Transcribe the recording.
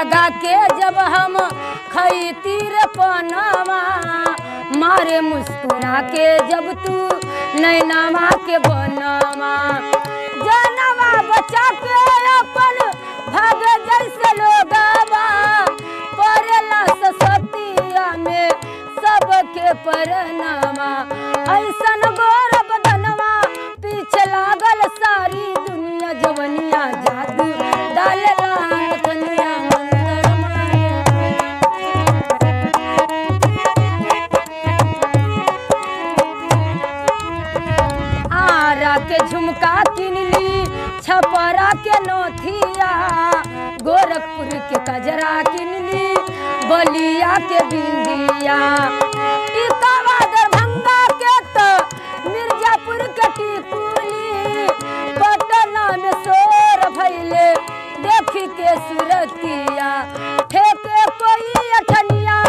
लगा के जब हम खईती रे पनवा, मारे मुस्कुरा के जब तू नैनवा के बनवा, जनवा बचा के अपन भागे जैसे लोगवा, परेला ससतिया में सबके परनवा, ऐसन गोर बदनवा पीछे लागल सारी दुनिया, जवनिया जादू डालेला कनिया मंदर आरा के झुमका किनली, छपरा के नोथिया, गोरखपुर के कजरा किनली, बलिया के बिंदिया, इटावा दरभंगा के तो मिर्जापुर के टिकुली, पटना में शोर भइले देखी के सुरतिया, ठेके कोई अठनिया